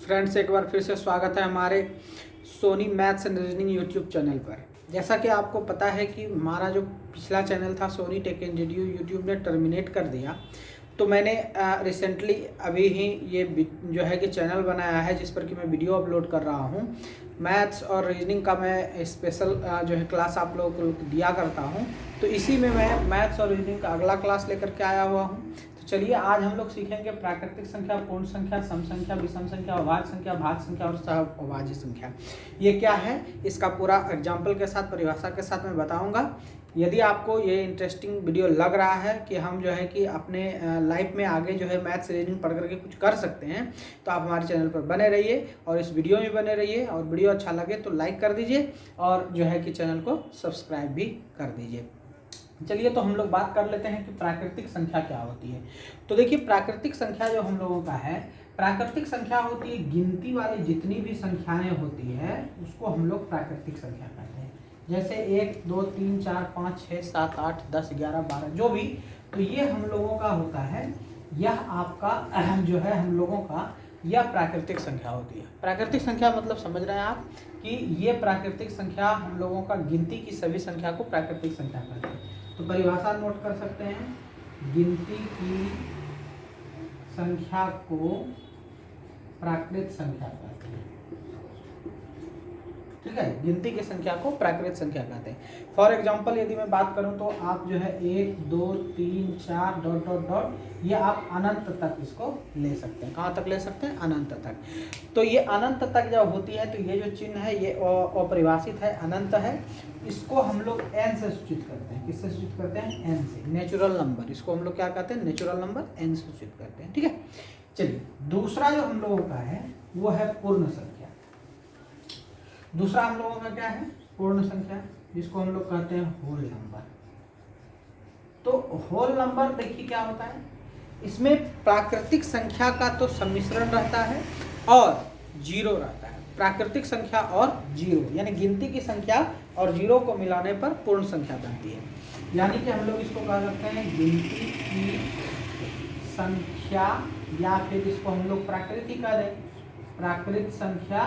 Friends, एक बार फिर से स्वागत है हमारे Soni maths and reasoning YouTube channel पर। जैसा कि आपको पता है कि हमारा जो पिछला चैनल था Soni tech and JDU, YouTube ने टर्मिनेट कर दिया। तो मैंने रिसेंटली अभी ही ये जो है कि चैनल बनाया है जिस पर कि मैं वीडियो अपलोड कर रहा हूँ। मैथ्स और रीजनिंग का मैं स्पेशल जो है क्लास आप लोगों को दिया करता हूँ। तो इसी में मैं मैथ्स और रीजनिंग का अगला क्लास लेकर के आया हुआ हूँ। तो चलिए आज हम लोग सीखेंगे प्राकृतिक संख्या, पूर्ण संख्या, सम संख्या, विषम संख्या, अभाज्य संख्या, भाज्य संख्या और सहअभाज्य संख्या। ये क्या है, इसका पूरा एग्जाम्पल के साथ, परिभाषा के साथ मैं बताऊंगा। यदि आपको ये इंटरेस्टिंग वीडियो लग रहा है कि हम जो है कि अपने लाइफ में आगे जो है मैथ्स रीजनिंग पढ़ करके कुछ कर सकते हैं, तो आप हमारे चैनल पर बने रहिए और इस वीडियो में बने रहिए। और वीडियो अच्छा लगे तो लाइक कर दीजिए और जो है कि चैनल को सब्सक्राइब भी कर दीजिए। चलिए, तो हम लोग बात कर लेते हैं कि प्राकृतिक संख्या क्या होती है। तो देखिए, प्राकृतिक संख्या जो हम लोगों का है, प्राकृतिक संख्या होती है गिनती वाली जितनी भी संख्याएं होती है उसको हम लोग प्राकृतिक संख्या कहते हैं। जैसे 1, 2, 3, 4, 5, 6, 7, 8, 10, 11, 12 जो भी, तो ये हम लोगों का होता है। यह आपका जो है हम लोगों का यह प्राकृतिक संख्या होती है। प्राकृतिक संख्या मतलब समझ रहे हैं आप कि ये प्राकृतिक संख्या हम लोगों का गिनती की सभी संख्या को प्राकृतिक संख्या कहते हैं। तो परिभाषा नोट कर सकते हैं, गिनती की संख्या को प्राकृत संख्या कहते हैं। ठीक है, गिनती की संख्या को प्राकृत संख्या कहते हैं। फॉर एग्जाम्पल यदि मैं बात करूं तो आप जो है 1, 2, 3, 4 डॉट डॉट डॉट, ये आप अनंत तक इसको ले सकते हैं। कहाँ तक ले सकते हैं? अनंत तक। तो ये अनंत तक जब होती है तो ये जो चिन्ह है ये अपरिभाषित है, अनंत है। इसको हम लोग n से सूचित करते हैं। किससे सूचित करते हैं? n से। नेचुरल नंबर, इसको हम लोग क्या कहते हैं? नेचुरल नंबर n से सूचित करते हैं। ठीक है, चलिए दूसरा जो हम लोगों का है वो है पूर्ण संख्या। दूसरा हम लोगों का क्या है? पूर्ण संख्या, जिसको हम लोग कहते हैं होल नंबर। तो होल नंबर देखिए क्या होता है, इसमें प्राकृतिक संख्या का तो सम्मिश्रण रहता है और जीरो रहता है। प्राकृतिक संख्या और जीरो, यानी गिनती की संख्या और जीरो को मिलाने पर पूर्ण संख्या बनती है। यानी कि हम लोग इसको कह सकते हैं गिनती की संख्या, या फिर इसको हम लोग प्राकृतिक कह दें, प्राकृत संख्या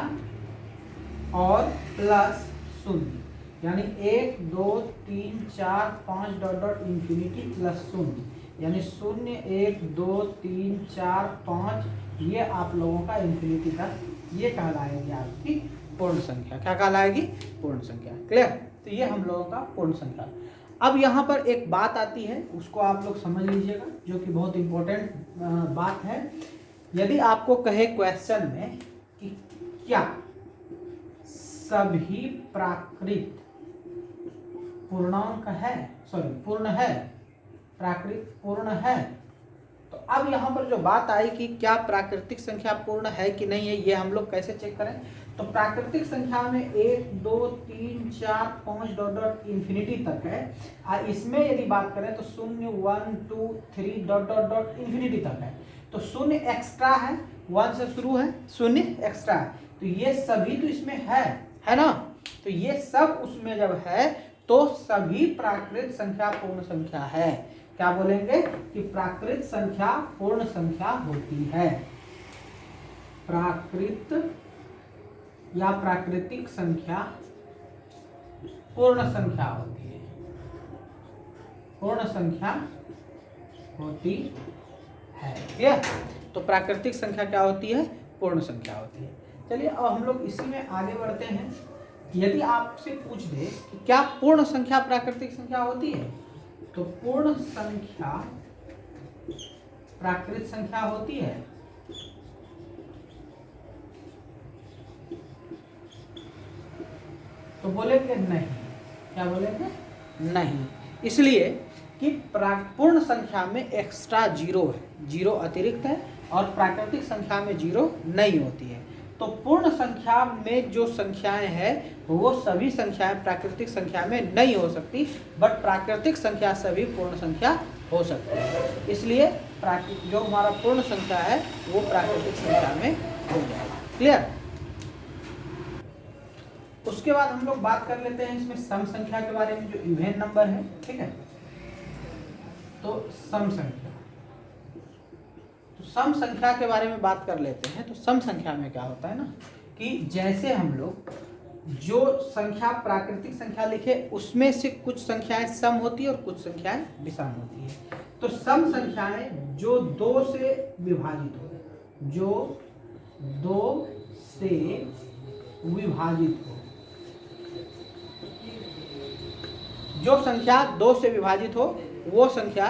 और प्लस शून्य, यानी 1, 2, 3, 4, 5 डॉट डॉट इंफिनिटी प्लस शून्य, यानी 0, 1, 2, 3, 4, 5, ये आप लोगों का इंफिनिटी तक, ये कहलाएगी आपकी पूर्ण संख्या। क्या कहलाएगी? पूर्ण संख्या। क्लियर? तो ये हम लोगों का पूर्ण संख्या। अब यहाँ पर एक बात आती है, उसको आप लोग समझ लीजिएगा, जो कि बहुत इंपॉर्टेंट बात है। यदि आपको कहे क्वेश्चन में कि क्या सभी प्राकृत पूर्णांक है, पूर्ण है, प्राकृत पूर्ण है, तो अब यहाँ पर जो बात आई कि क्या प्राकृतिक संख्या पूर्ण है कि नहीं है, ये हम लोग कैसे चेक करें? तो प्राकृतिक संख्या में 1, 2, 3, 4, 5 डॉट डॉट इंफिनिटी तक है। इसमें यदि बात करें तो 0, 1, 2, 3 डॉट डॉट डॉट इंफिनिटी तक है। तो 0 एक्स्ट्रा है, 1 से शुरू है, 0 एक्स्ट्रा है, तो ये सभी तो इसमें है ना। तो ये सब उसमें जब है तो सभी प्राकृत संख्या पूर्ण संख्या है। क्या बोलेंगे? कि प्राकृत संख्या पूर्ण संख्या होती है। प्राकृत या प्राकृतिक संख्या पूर्ण संख्या होती है, पूर्ण संख्या होती है। ठीक है, तो प्राकृतिक संख्या क्या होती है? पूर्ण संख्या होती है। चलिए अब हम लोग इसी में आगे बढ़ते हैं। यदि आपसे पूछ दे कि क्या पूर्ण संख्या प्राकृतिक संख्या होती है, तो पूर्ण संख्या प्राकृत संख्या होती है। तो बोलेंगे नहीं। क्या बोलेंगे? नहीं, इसलिए कि पूर्ण संख्या में एक्स्ट्रा जीरो है, जीरो अतिरिक्त है, और प्राकृतिक संख्या में जीरो नहीं होती है। तो पूर्ण संख्या में जो संख्याएं हैं वो सभी संख्याएं प्राकृतिक संख्या में नहीं हो सकती, बट प्राकृतिक संख्या सभी पूर्ण संख्या हो सकती है। इसलिए प्राकृतिक जो हमारा पूर्ण संख्या है वो प्राकृतिक संख्या में हो जाएगा। क्लियर? उसके बाद हम लोग बात कर लेते हैं इसमें सम संख्या के बारे में, जो इवन नंबर है। ठीक है, तो सम संख्या, तो सम संख्या के बारे में बात कर लेते हैं। तो सम संख्या में क्या होता है ना कि जैसे हम लोग जो संख्या प्राकृतिक संख्या लिखे उसमें से कुछ संख्याएं सम होती है और कुछ संख्याएं विषम होती है। तो सम संख्याएं जो 2 से विभाजित हो, जो 2 से विभाजित हो, जो संख्या 2 से विभाजित हो वो संख्या,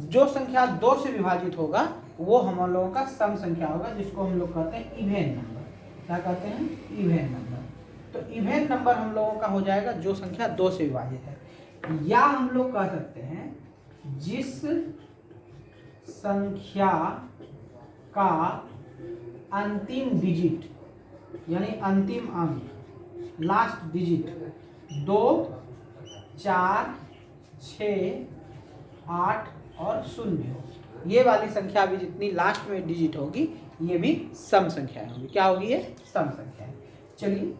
जो संख्या 2 से विभाजित होगा वो हम लोगों का सम संख्या होगा, जिसको हम लोग कहते हैं इवेन नंबर। क्या कहते हैं? Even number. तो इवेन नंबर हम लोगों का हो जाएगा जो संख्या 2 से विभाजित है। या हम लोग कह सकते हैं जिस संख्या का अंतिम डिजिट यानी अंतिम अंक, लास्ट डिजिट 2, 4, 6, 8 और 0 हो, ये वाली संख्या भी जितनी लास्ट में डिजिट होगी ये भी सम संख्या होगी। क्या होगी? ये सम संख्या है। चलिए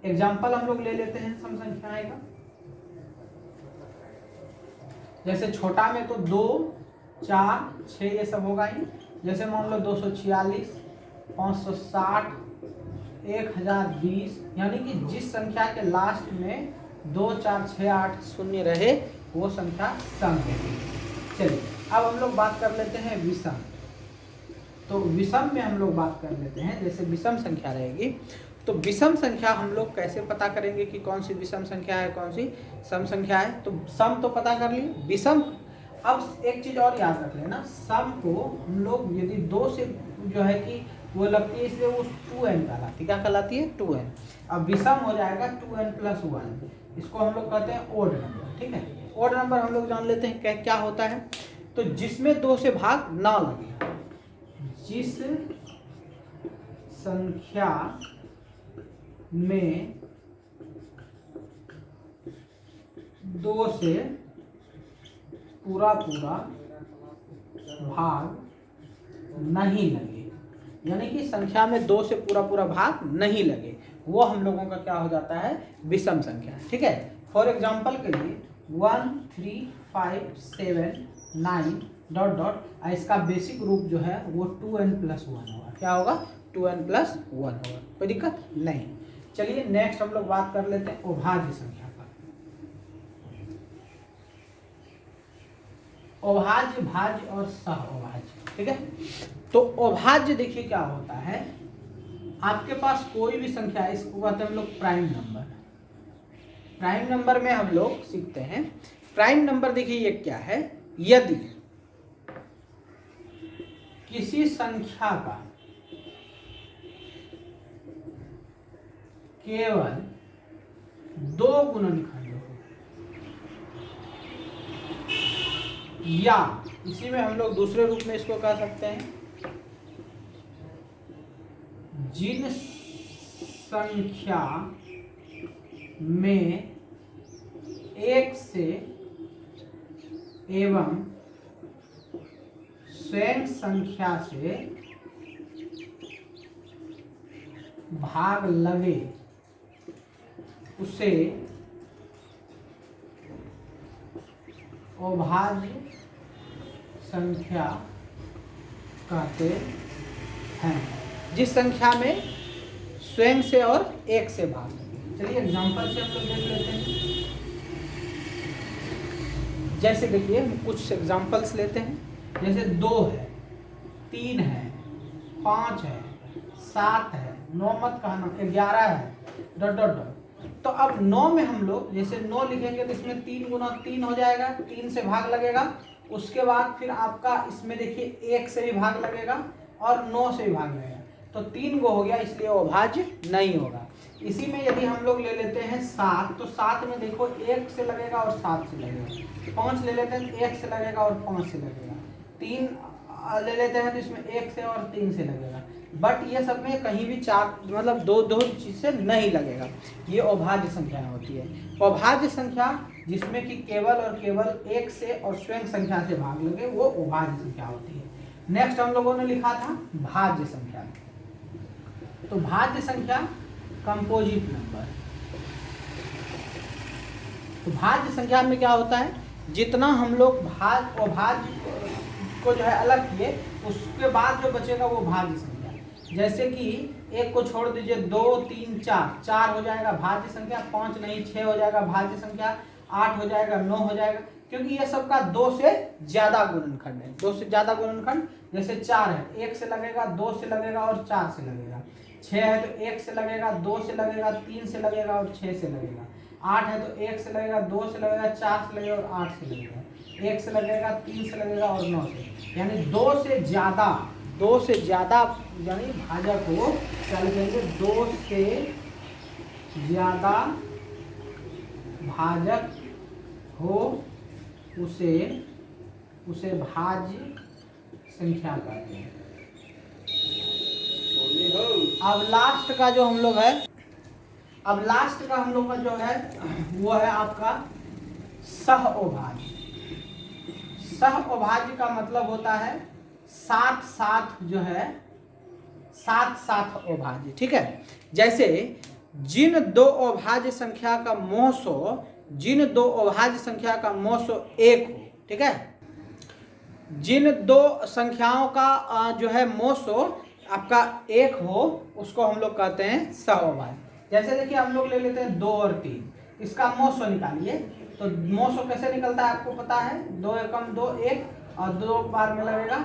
एग्जाम्पल हम लोग ले लेते हैं सम संख्याएं का। जैसे छोटा में तो 2, 4, 6 ये सब होगा ही। जैसे मान लो 246, 560, 1020, यानी कि जिस संख्या के लास्ट में 2, 4, 6, 8, 0 रहे वो संख्या सम है। चलिए अब हम लोग बात कर लेते हैं विषम। तो विषम में हम लोग बात कर लेते हैं। जैसे विषम संख्या रहेगी तो विषम संख्या हम लोग कैसे पता करेंगे कि कौन सी विषम संख्या है, कौन सी सम संख्या है? तो सम तो पता कर लिए, विषम। अब एक चीज और याद रख लेना, सम को हम लोग यदि 2 से जो है कि वो लगती है इसलिए वो 2n कहलाती है। क्या कहलाती है? 2n। अब विषम हो जाएगा 2n+1, इसको हम लोग कहते हैं ओड नंबर। ठीक है, ओड नंबर हम लोग जान लेते हैं क्या होता है। तो जिसमें 2 से भाग ना लगे, जिस संख्या में 2 से पूरा भाग नहीं लगे, यानी कि संख्या में 2 से पूरा भाग नहीं लगे, वो हम लोगों का क्या हो जाता है? विषम संख्या। ठीक है, फॉर एग्जांपल के लिए 1, 3, 5, 7, 9 ... इसका बेसिक रूप जो है वो 2n+1 होगा। क्या होगा? 2n+1 होगा। कोई दिक्कत नहीं। चलिए नेक्स्ट हम लोग बात कर लेते हैं अभाज्य संख्या पर। अभाज्य, भाज्य और सहअभाज्य। ठीक है, तो अभाज्य देखिए क्या होता है, आपके पास कोई भी संख्या है, इसको कहते हैं हम लोग प्राइम नंबर। प्राइम नंबर में हम लोग सीखते हैं, प्राइम नंबर देखिए ये क्या है, यदि किसी संख्या का केवल 2 गुणनखंड हो, या इसी में हम लोग दूसरे रूप में इसको कह सकते हैं, जिन संख्या में 1 से एवं स्वयं संख्या से भाग लगे उसे अभाज्य संख्या कहते हैं। जिस संख्या में स्वयं से और 1 से भाग लगे। चलिए एग्जांपल से हम लोग देख लेते हैं। जैसे देखिए हम कुछ एग्जांपल्स लेते हैं। जैसे 2 है, 3 है, 5 है, 7 है, 9 मत कहना, 11 है ... तो अब 9 में हम लोग जैसे 9 लिखेंगे तो इसमें 3 गुना 3 हो जाएगा, 3 से भाग लगेगा। उसके बाद फिर आपका इसमें देखिए 1 से भी भाग लगेगा और 9 से भी भाग लगेगा, तो 3 गो हो गया, इसलिए अभाज्य नहीं होगा। इसी में यदि हम लोग ले लेते हैं 7, तो 7 में देखो 1 से लगेगा और 7 से लगेगा। 5 ले लेते हैं तो 1 से लगेगा और 5 से लगेगा। 3 ले लेते हैं तो इसमें 1 से और 3 से लगेगा। बट ये सब में कहीं भी 4 मतलब दो चीज से नहीं लगेगा। ये अभाज्य संख्या होती है। अभाज्य संख्या जिसमें कि केवल और केवल 1 से और स्वयं संख्या से भाग लगे वो अभाज्य संख्या होती है। नेक्स्ट हम लोगों ने लिखा था भाज्य संख्या। तो भाज्य संख्या कंपोजिट नंबर। तो भाज्य संख्या में क्या होता है, जितना हम लोग भाज्य को जो है अलग किए उसके बाद जो बचेगा वो भाज्य संख्या। जैसे कि एक को छोड़ दीजिए, 2 3 4, 4 हो जाएगा भाज्य संख्या, 5 नहीं 6 हो जाएगा भाज्य संख्या, 8 हो जाएगा, 9 हो जाएगा, क्योंकि ये सबका 2 से ज्यादा गुणनखंड है। 2 से ज्यादा गुणनखंड, जैसे 4 है 1 से लगेगा, 2 से लगेगा और 4 से लगेगा। 6 है तो 1 से लगेगा, 2 से लगेगा, 3 से लगेगा और 6 से लगेगा। 8 है तो 1 से लगेगा, 2 से लगेगा, 4 से लगेगा और 8 से लगेगा। 1 से लगेगा, 3 से लगेगा और 9 से, यानी 2 से ज्यादा यानी भाजक हो, क्या लिखेंगे, 2 से ज्यादा भाजक हो उसे भाज्य संख्या कहते हैं। अब लास्ट का जो हम लोग का जो है वो है आपका सहअभाज्य। सहअभाज्य का मतलब होता है साथ साथ जो है, साथ साथ अभाज्य, ठीक है। जैसे जिन दो अभाज्य संख्या का मोसो 1 हो, ठीक है। जिन दो संख्याओं का जो है मोसो आपका 1 हो, उसको हम लोग कहते हैं सहअभाज्य। जैसे देखिए हम लोग ले लेते हैं 2 और 3, इसका मोसो निकालिए। तो मोसो कैसे निकलता है आपको पता है, 2 एकम 2 1 और 2 बार में लगेगा,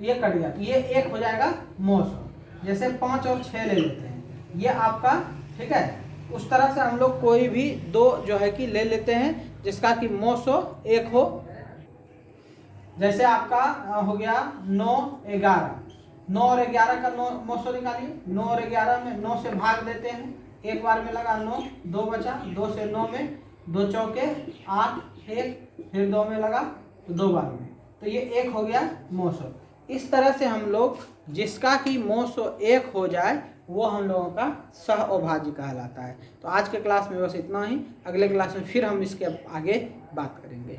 ये कट गया तो ये 1 हो जाएगा मोसो। जैसे 5 और 6 ले लेते हैं, ये आपका, ठीक है। उस तरह से हम लोग कोई भी 2 जो है कि ले लेते हैं जिसका कि मोसो 1 हो। जैसे आपका हो गया 9 11, 9 और 11 का मोसो निकालिए। 9 और 11 में 9 से भाग देते हैं, एक बार में लगा 9, 2 बचा, 2 से 9 में 2 चौके 8, 1 फिर 2 में लगा तो 2 बार में, तो ये 1 हो गया मोसो। इस तरह से हम लोग जिसका कि मोसो 1 हो जाए वो हम लोगों का सहअभाज्य कहलाता है। तो आज के क्लास में बस इतना ही, अगले क्लास में फिर हम इसके आगे बात करेंगे।